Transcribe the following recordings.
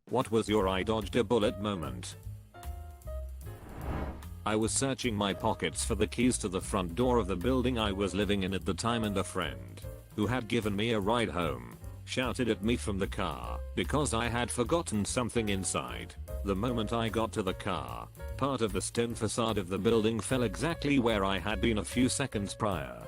What was your I dodged a bullet moment? I was searching my pockets for the keys to the front door of the building I was living in at the time, and a friend, who had given me a ride home, shouted at me from the car because I had forgotten something inside. The moment I got to the car, part of the stone facade of the building fell exactly where I had been a few seconds prior.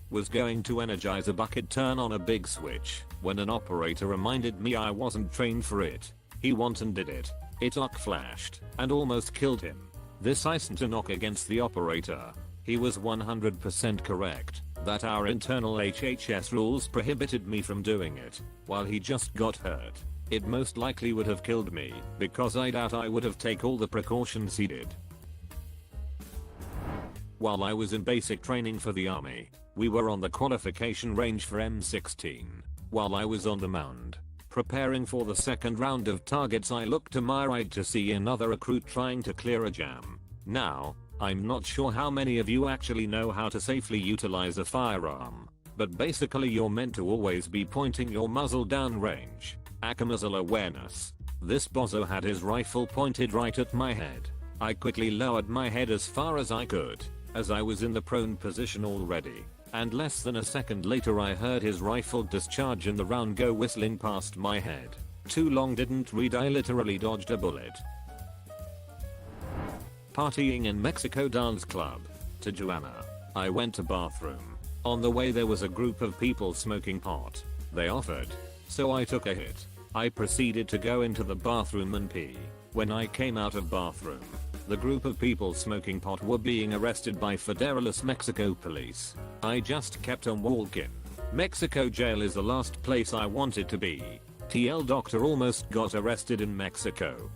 Was going to energize a bucket turn on a big switch when an operator reminded me I wasn't trained for it. He went and did it. It arc flashed and almost killed him. This I sent a knock against the operator. He was 100% correct that our internal HHS rules prohibited me from doing it, while he just got hurt. It most likely would have killed me because I doubt I would have taken all the precautions he did. While I was in basic training for the army, we were on the qualification range for M16. While I was on the mound, preparing for the second round of targets, I looked to my right to see another recruit trying to clear a jam. Now, I'm not sure how many of you actually know how to safely utilize a firearm, but basically you're meant to always be pointing your muzzle down range. Muzzle awareness. This bozo had his rifle pointed right at my head. I quickly lowered my head as far as I could, as I was in the prone position already, and less than a second later I heard his rifle discharge and the round go whistling past my head. Too long didn't read, I literally dodged a bullet. Partying in Mexico dance club. Tijuana. I went to bathroom. On the way there was a group of people smoking pot. They offered, so I took a hit. I proceeded to go into the bathroom and pee. When I came out of bathroom, the group of people smoking pot were being arrested by Federales Mexico police. I just kept on walking. Mexico jail is the last place I wanted to be. TL doctor almost got arrested in Mexico.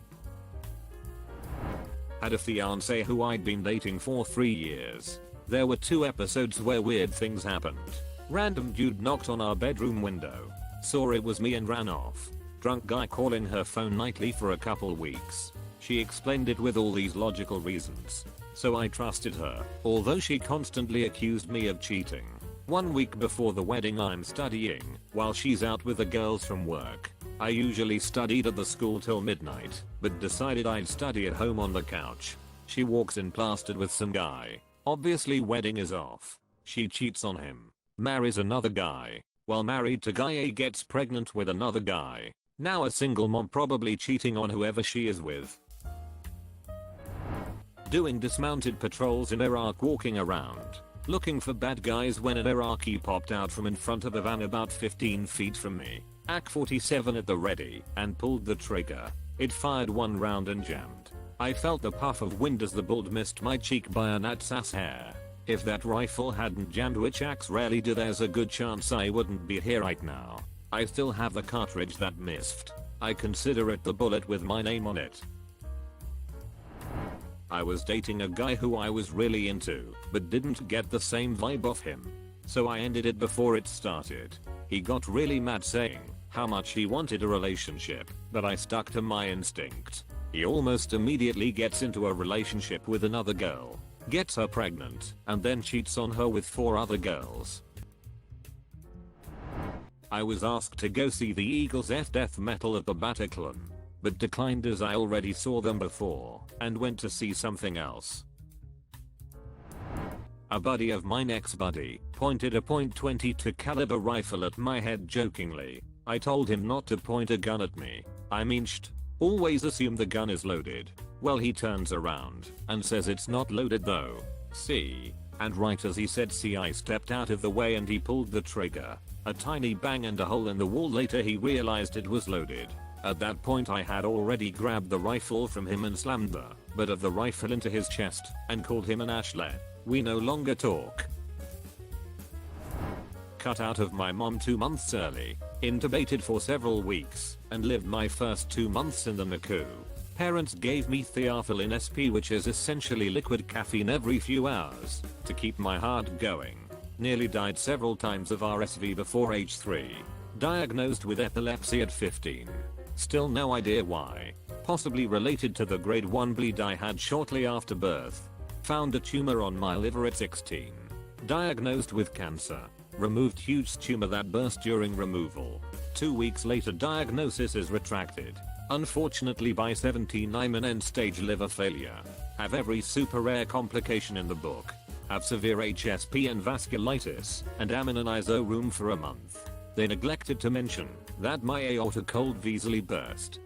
Had a fiance who I'd been dating for 3 years. There were 2 episodes where weird things happened. Random dude knocked on our bedroom window, saw it was me and ran off. Drunk guy calling her phone nightly for a couple weeks. She explained it with all these logical reasons, so I trusted her, although she constantly accused me of cheating. 1 week before the wedding I'm studying, while she's out with the girls from work. I usually studied at the school till midnight, but decided I'd study at home on the couch. She walks in plastered with some guy. Obviously wedding is off. She cheats on him, marries another guy. While married to guy A gets pregnant with another guy. Now a single mom probably cheating on whoever she is with. Doing dismounted patrols in Iraq, walking around, looking for bad guys when an Iraqi popped out from in front of a van about 15 feet from me. AK-47 at the ready, and pulled the trigger. It fired 1 round and jammed. I felt the puff of wind as the bullet missed my cheek by an ass hair. If that rifle hadn't jammed, which axe rarely do, there's a good chance I wouldn't be here right now. I still have the cartridge that missed. I consider it the bullet with my name on it. I was dating a guy who I was really into, but didn't get the same vibe off him. So I ended it before it started. He got really mad saying how much he wanted a relationship, but I stuck to my instinct. He almost immediately gets into a relationship with another girl, gets her pregnant, and then cheats on her with 4 other girls. I was asked to go see the Eagles F death metal at the Bataclan, but declined as I already saw them before and went to see something else. A buddy of mine, ex-buddy, pointed a .22 caliber rifle at my head jokingly. I told him not to point a gun at me. I mean, always assume the gun is loaded. Well, he turns around and says it's not loaded though. See? And right as he said see, I stepped out of the way and he pulled the trigger. A tiny bang and a hole in the wall. Later he realized it was loaded. At that point I had already grabbed the rifle from him and slammed the butt of the rifle into his chest and called him an ashlet. We no longer talk. Cut out of my mom 2 months early, intubated for several weeks, and lived my first 2 months in the NICU. Parents gave me Theophylline SP, which is essentially liquid caffeine, every few hours to keep my heart going. Nearly died several times of RSV before age 3. Diagnosed with epilepsy at 15. Still no idea why. Possibly related to the grade 1 bleed I had shortly after birth. Found a tumor on my liver at 16. Diagnosed with cancer. Removed huge tumor that burst during removal. 2 weeks later diagnosis is retracted. Unfortunately by 17 I'm in end stage liver failure. Have every super rare complication in the book. Have severe HSP and vasculitis, and am in an ISO room for a month. They neglected to mention that my aorta cold easily burst.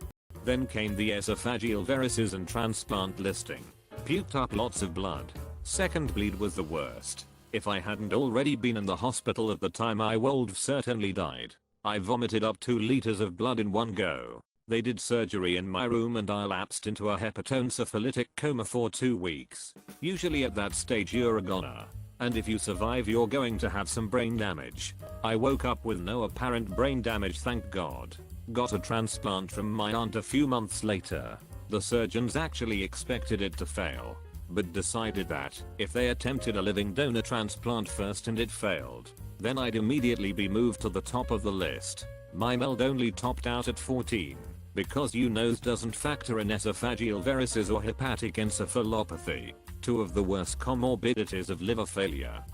Then came the esophageal varices and transplant listing. Puked up lots of blood. Second bleed was the worst. If I hadn't already been in the hospital at the time I would have certainly died. I vomited up 2 liters of blood in one go. They did surgery in my room and I lapsed into a hepatoencephalitic coma for 2 weeks. Usually at that stage you're a goner. And if you survive you're going to have some brain damage. I woke up with no apparent brain damage, thank God. Got a transplant from my aunt a few months later. The surgeons actually expected it to fail, but decided that if they attempted a living donor transplant first and it failed, then I'd immediately be moved to the top of the list. My MELD only topped out at 14. Because UNOS doesn't factor in esophageal varices or hepatic encephalopathy, 2 of the worst comorbidities of liver failure.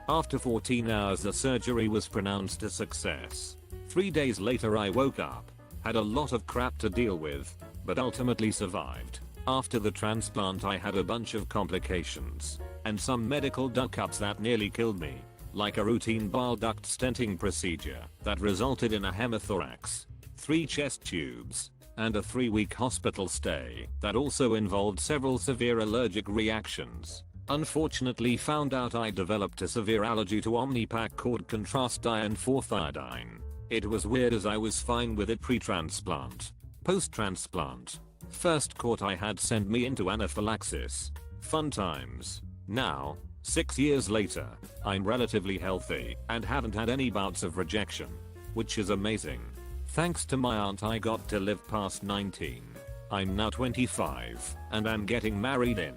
After 14 hours the surgery was pronounced a success. 3 days later I woke up, had a lot of crap to deal with, but ultimately survived. After the transplant I had a bunch of complications, and some medical duck-ups that nearly killed me, like a routine bile duct stenting procedure that resulted in a hemothorax, 3 chest tubes, and a 3-week hospital stay that also involved several severe allergic reactions. Unfortunately found out I developed a severe allergy to Omnipac called contrast-iron 4-thiodine. It was weird as I was fine with it pre-transplant. Post-transplant. First caught I had sent me into anaphylaxis. Fun times. Now, 6 years later, I'm relatively healthy and haven't had any bouts of rejection, which is amazing. Thanks to my aunt I got to live past 19. I'm now 25 and I'm getting married in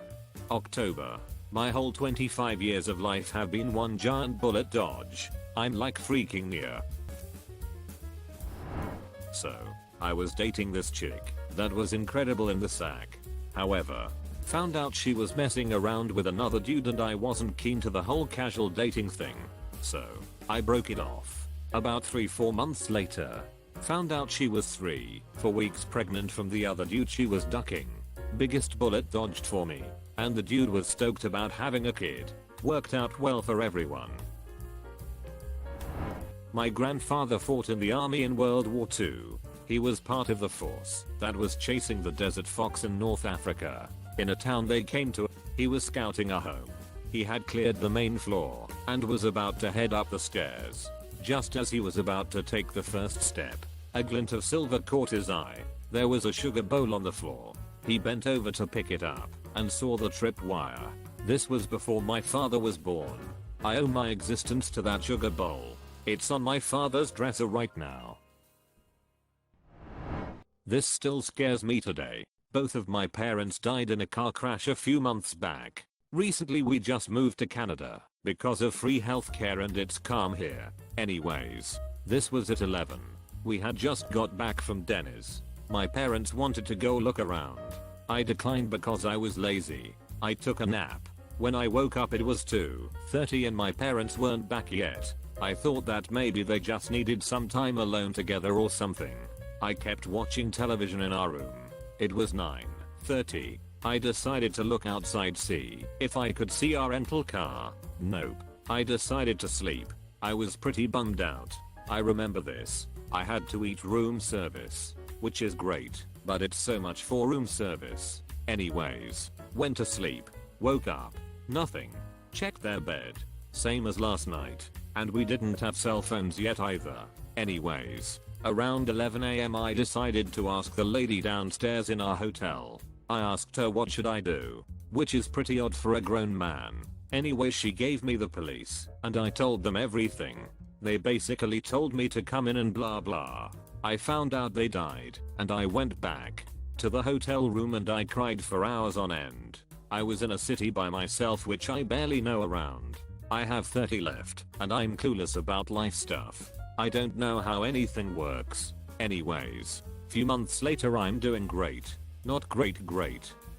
October. My whole 25 years of life have been one giant bullet dodge. I'm like freaking near. So, I was dating this chick that was incredible in the sack. However, found out she was messing around with another dude and I wasn't keen to the whole casual dating thing. So, I broke it off. About 3-4 months later, found out she was 3-4 weeks pregnant from the other dude she was ducking. Biggest bullet dodged for me. And the dude was stoked about having a kid. Worked out well for everyone. My grandfather fought in the army in World War II. He was part of the force that was chasing the desert fox in North Africa. In a town they came to, he was scouting a home. He had cleared the main floor and was about to head up the stairs. Just as he was about to take the first step, a glint of silver caught his eye. There was a sugar bowl on the floor. He bent over to pick it up and saw the trip wire. This was before my father was born. I owe my existence to that sugar bowl. It's on my father's dresser right now. This still scares me today. Both of my parents died in a car crash a few months back. Recently we just moved to Canada because of free healthcare and it's calm here. Anyways, this was at 11. We had just got back from Denny's. My parents wanted to go look around. I declined because I was lazy. I took a nap. When I woke up it was 2:30 and my parents weren't back yet. I thought that maybe they just needed some time alone together or something. I kept watching television in our room. It was 9:30. I decided to look outside, see if I could see our rental car. Nope. I decided to sleep. I was pretty bummed out. I remember this. I had to eat room service, which is great, but it's so much for room service. Anyways, went to sleep. Woke up. Nothing. Checked their bed. Same as last night. And we didn't have cell phones yet either. Anyways, around 11 AM I decided to ask the lady downstairs in our hotel. I asked her what should I do, which is pretty odd for a grown man. Anyway she gave me the police, and I told them everything. They basically told me to come in and blah blah. I found out they died, and I went back to the hotel room and I cried for hours on end. I was in a city by myself which I barely know around. I have 30 left, and I'm clueless about life stuff. I don't know how anything works. Anyways, few months later I'm doing great. Not great,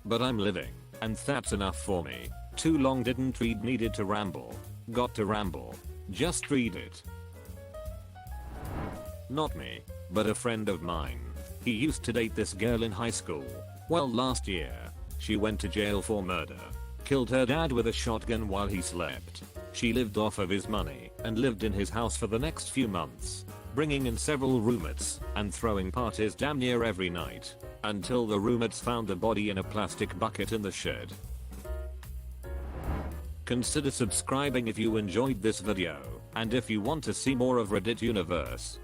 but I'm living, and that's enough for me. Too long didn't read, needed to ramble. Got to ramble. Just read it. Not me, but a friend of mine. He used to date this girl in high school. Well, last year, she went to jail for murder. Killed her dad with a shotgun while he slept. She lived off of his money and lived in his house for the next few months, bringing in several roommates and throwing parties damn near every night, until the roommates found the body in a plastic bucket in the shed. Consider subscribing if you enjoyed this video, and if you want to see more of Reddit universe,